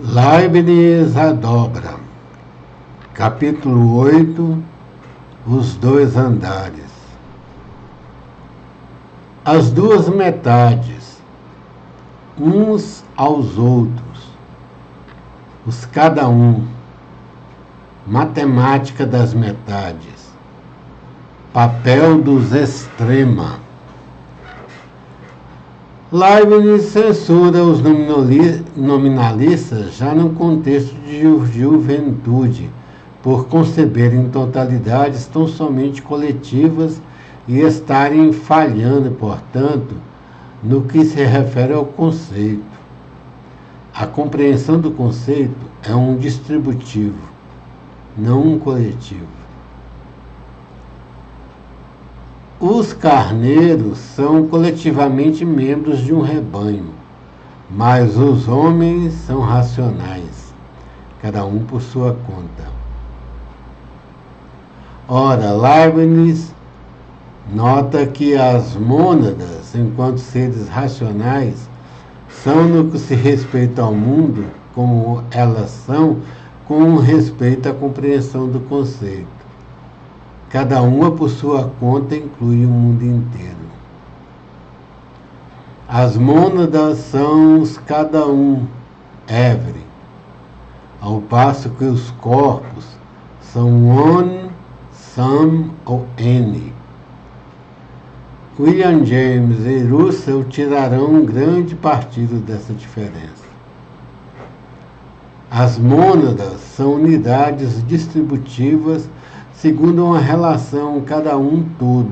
Leibniz a dobra. Capítulo 8. Os dois andares. As duas metades, uns aos outros, os cada um, matemática das metades, papel dos extrema. Leibniz censura os nominalistas já no contexto de juventude, por conceberem totalidades tão somente coletivas e estarem falhando, portanto, no que se refere ao conceito. A compreensão do conceito é um distributivo, não um coletivo. Os carneiros são coletivamente membros de um rebanho, mas os homens são racionais, cada um por sua conta. Ora, Leibniz nota que as mônadas, enquanto seres racionais, são no que se respeita ao mundo, como elas são, com respeito à compreensão do conceito. Cada uma por sua conta inclui o mundo inteiro. As mônadas são os cada um, every, ao passo que os corpos são one, some ou any. William James e Russell tirarão um grande partido dessa diferença. As mônadas são unidades distributivas segundo uma relação cada um todo,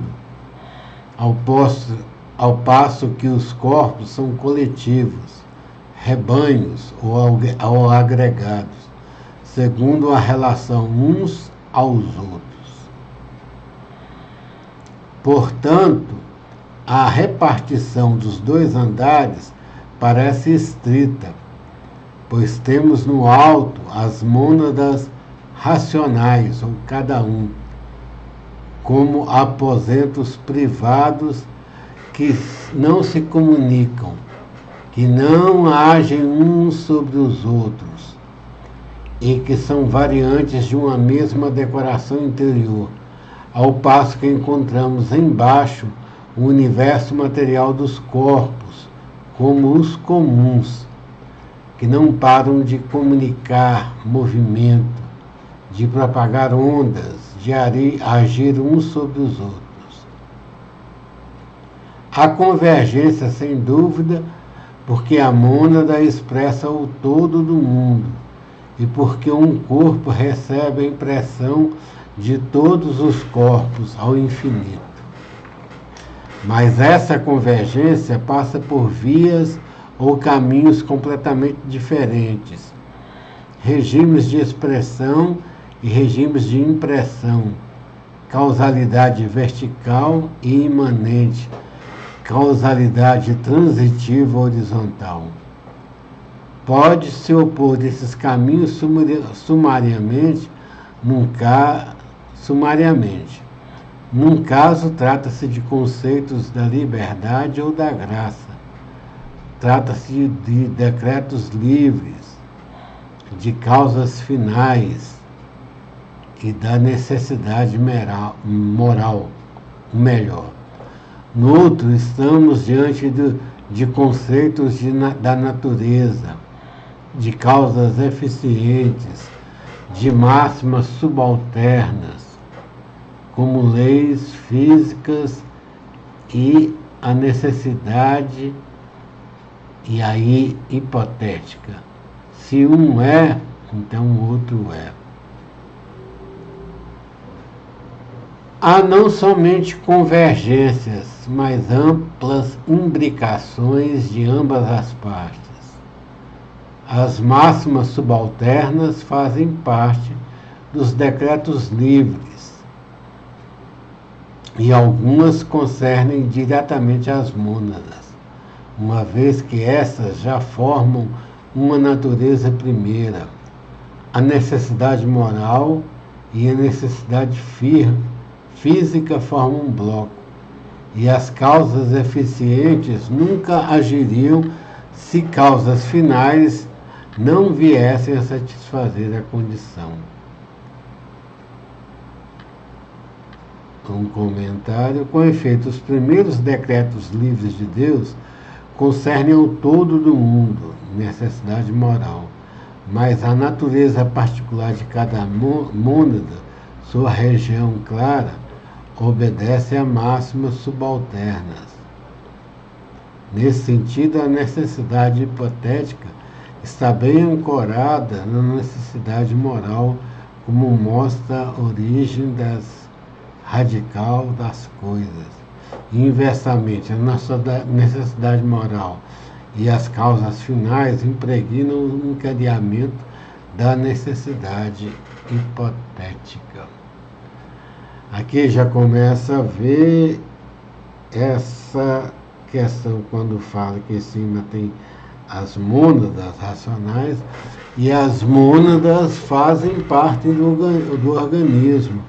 ao passo que os corpos são coletivos, rebanhos ou agregados, segundo a relação uns aos outros. Portanto, a repartição dos dois andares parece estrita, pois temos no alto as mônadas racionais, ou cada um, como aposentos privados que não se comunicam, que não agem uns sobre os outros, e que são variantes de uma mesma decoração interior, ao passo que encontramos embaixo o universo material dos corpos, como os comuns, que não param de comunicar movimento, de propagar ondas, de agir uns sobre os outros. A convergência, sem dúvida, porque a mônada expressa o todo do mundo, e porque um corpo recebe a impressão de todos os corpos ao infinito. Mas essa convergência passa por vias ou caminhos completamente diferentes, regimes de expressão e regimes de impressão, causalidade vertical e imanente, causalidade transitiva horizontal. Pode-se opor desses caminhos sumariamente. Num caso, trata-se de conceitos da liberdade ou da graça. Trata-se de decretos livres, de causas finais e da necessidade moral, melhor. No outro, estamos diante de conceitos da natureza, de causas eficientes, de máximas subalternas, como leis físicas e a necessidade, e aí hipotética. Se um é, então o outro é. Há não somente convergências, mas amplas imbricações de ambas as partes. As máximas subalternas fazem parte dos decretos livres, e algumas concernem diretamente as mônadas, uma vez que essas já formam uma natureza primeira, a necessidade moral e a necessidade física formam um bloco, e as causas eficientes nunca agiriam se causas finais não viessem a satisfazer a condição. Um comentário: com efeito, os primeiros decretos livres de Deus concernem o todo do mundo, necessidade moral, mas a natureza particular de cada mônada, sua região clara, obedece a máximas subalternas. Nesse sentido, a necessidade hipotética está bem ancorada na necessidade moral, como mostra a origem radical das coisas. Inversamente, a nossa necessidade moral e as causas finais impregnam o encadeamento da necessidade hipotética. Aqui já começa a ver essa questão quando fala que em cima tem as mônadas racionais, e as mônadas fazem parte do organismo,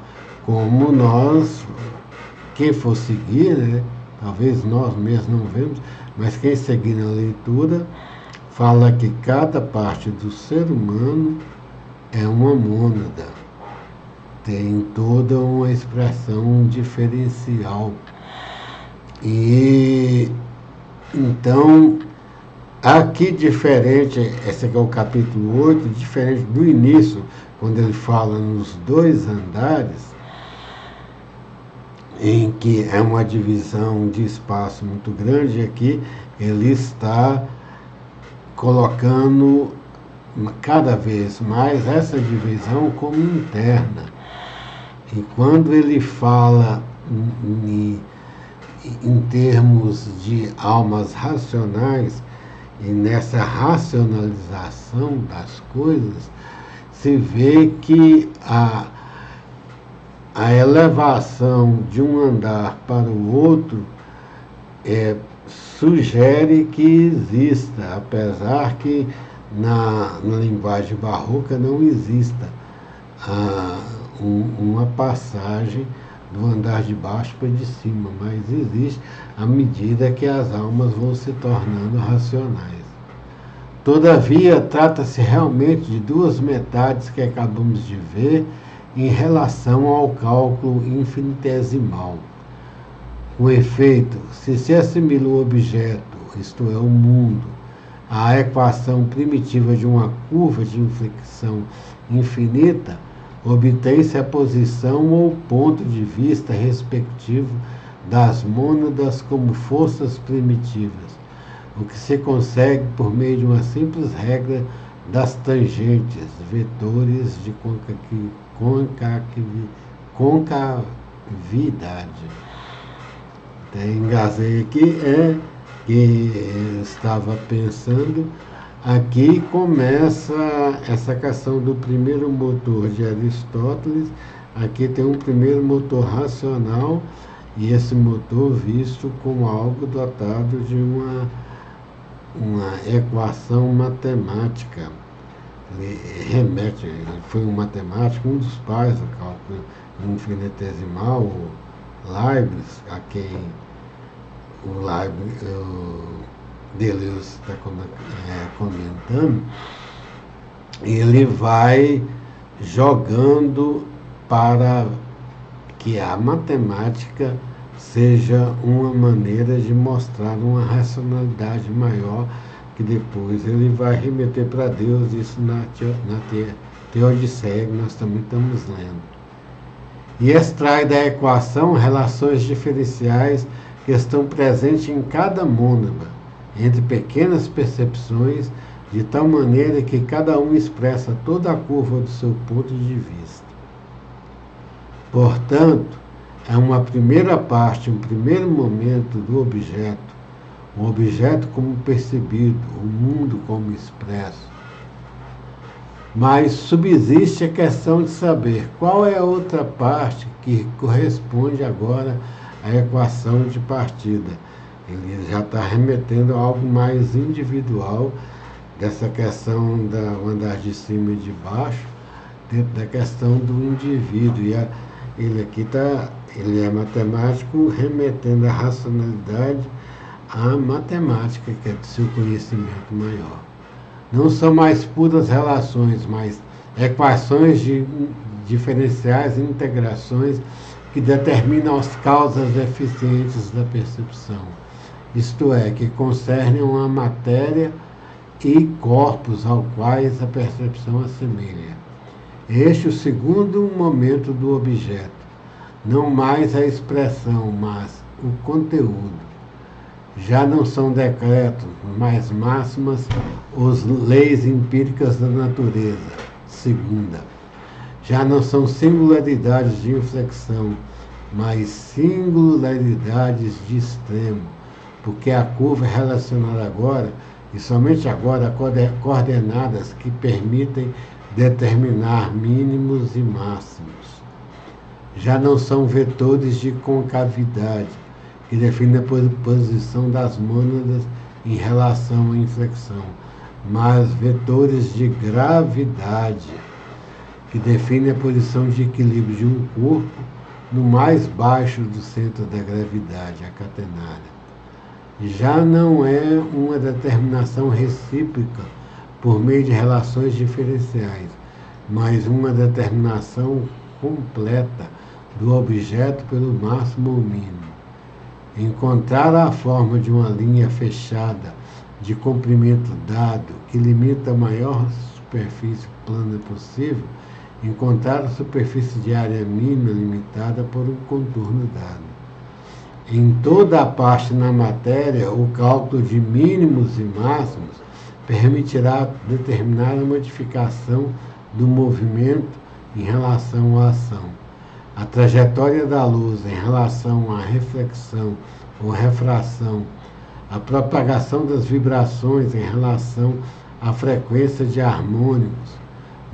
como nós, quem for seguir, né, talvez nós mesmos não vemos, mas quem seguir na leitura, fala que cada parte do ser humano é uma mônada, tem toda uma expressão diferencial. E então, aqui diferente, esse aqui é o capítulo 8, diferente do início, quando ele fala nos dois andares, em que é uma divisão de espaço muito grande, aqui ele está colocando cada vez mais essa divisão como interna. E quando ele fala em termos de almas racionais, e nessa racionalização das coisas, se vê que a elevação de um andar para o outro sugere que exista, apesar que na linguagem barroca não exista uma passagem do andar de baixo para de cima, mas existe à medida que as almas vão se tornando racionais. Todavia, trata-se realmente de duas metades que acabamos de ver em relação ao cálculo infinitesimal. Com efeito, se assimila o objeto, isto é, o mundo, à equação primitiva de uma curva de inflexão infinita, obtém-se a posição ou ponto de vista respectivo das mônadas como forças primitivas, o que se consegue por meio de uma simples regra das tangentes, vetores de concavidade. Engasguei aqui, que estava pensando, aqui começa essa questão do primeiro motor de Aristóteles. Aqui tem um primeiro motor racional, e esse motor visto como algo dotado de uma equação matemática. Ele foi um matemático, um dos pais do cálculo infinitesimal, o Leibniz, a quem o Deleuze está comentando. Ele vai jogando para que a matemática seja uma maneira de mostrar uma racionalidade maior, que depois ele vai remeter para Deus, isso na Teodiceia, que nós também estamos lendo. E extrai da equação relações diferenciais que estão presentes em cada mônada, entre pequenas percepções, de tal maneira que cada um expressa toda a curva do seu ponto de vista. Portanto, é uma primeira parte, um primeiro momento do objeto, o objeto como percebido, o mundo como expresso. Mas subsiste a questão de saber qual é a outra parte que corresponde agora à equação de partida. Ele já está remetendo a algo mais individual, dessa questão do andar de cima e de baixo, dentro da questão do indivíduo. E ele aqui ele é matemático, remetendo a racionalidade à matemática, que é do seu conhecimento maior. Não são mais puras relações, mas equações diferenciais e integrações que determinam as causas eficientes da percepção, isto é, que concernem a matéria e corpos aos quais a percepção assemelha. Este é o segundo momento do objeto, não mais a expressão, mas o conteúdo. Já não são decretos, mas máximas ou leis empíricas da natureza. Segunda. Já não são singularidades de inflexão, mas singularidades de extremo, porque a curva é relacionada agora, e somente agora, a coordenadas que permitem determinar mínimos e máximos. Já não são vetores de concavidade, que definem a posição das mônadas em relação à inflexão, mas vetores de gravidade, que definem a posição de equilíbrio de um corpo no mais baixo do centro da gravidade, a catenária. Já não é uma determinação recíproca por meio de relações diferenciais, mas uma determinação completa do objeto pelo máximo ou mínimo. Encontrar a forma de uma linha fechada de comprimento dado que limita a maior superfície plana possível, encontrar a superfície de área mínima limitada por um contorno dado. Em toda a parte na matéria, o cálculo de mínimos e máximos permitirá determinar a modificação do movimento em relação à ação. A trajetória da luz em relação à reflexão ou refração, a propagação das vibrações em relação à frequência de harmônicos,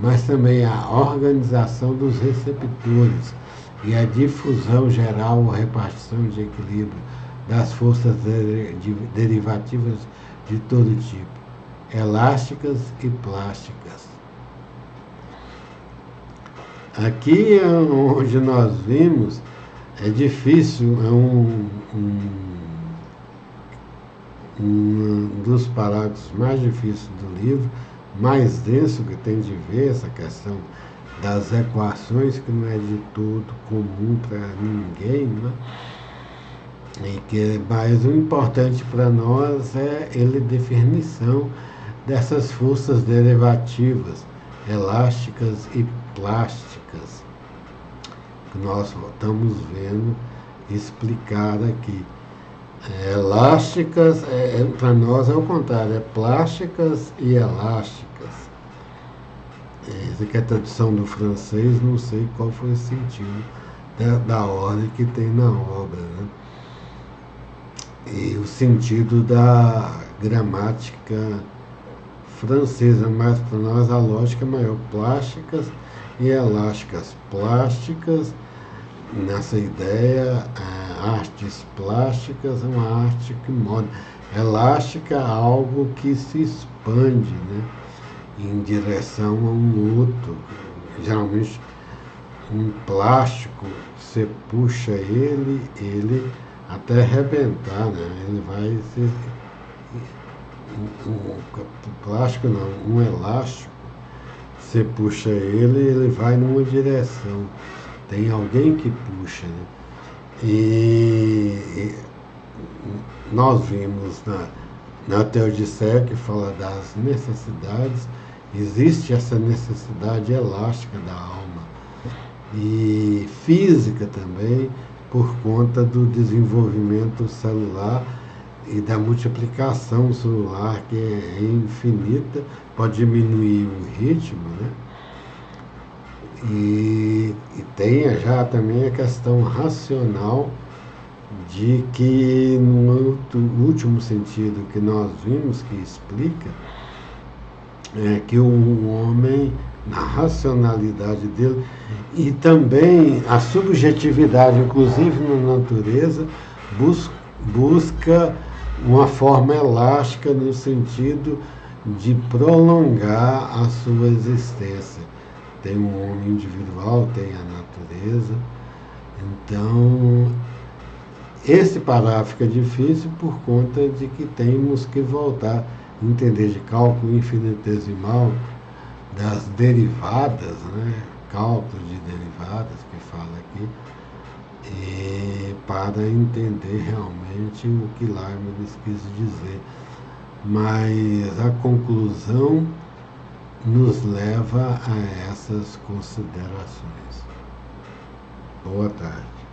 mas também a organização dos receptores e a difusão geral ou repartição de equilíbrio das forças derivativas de todo tipo, elásticas e plásticas. Aqui onde nós vimos, é difícil, é um dos parágrafos mais difíceis do livro, mais denso que tem de ver essa questão das equações, que não é de todo comum para ninguém, né? Mas o importante para nós é ele definição dessas forças derivativas, elásticas e plásticas, que nós estamos vendo explicar aqui. Elásticas, para nós é o contrário, é plásticas e elásticas. Essa aqui é a tradução do francês, não sei qual foi o sentido da ordem que tem na obra, né? E o sentido da gramática francesa, mas para nós a lógica é maior, plásticas e elásticas. Plásticas, nessa ideia, artes plásticas é uma arte que molda. Elástica é algo que se expande, né, em direção a um outro. Geralmente um plástico, você puxa ele até arrebentar, né? Ele vai ser plástico não, um elástico, você puxa ele vai numa direção, tem alguém que puxa, né? E nós vimos na Teodiceia, que fala das necessidades, existe essa necessidade elástica da alma, e física também, por conta do desenvolvimento celular e da multiplicação celular, que é infinita, pode diminuir o ritmo, né? E tem já também a questão racional de que, no último sentido que nós vimos, que explica, é que o homem, na racionalidade dele, e também a subjetividade, inclusive na natureza, busca uma forma elástica no sentido de prolongar a sua existência. Tem um homem individual, tem a natureza. Então, esse parágrafo é difícil por conta de que temos que voltar entender de cálculo infinitesimal das derivadas, né? Cálculo de derivadas que fala aqui, e para entender realmente o que Leibniz quis dizer. Mas a conclusão nos leva a essas considerações. Boa tarde.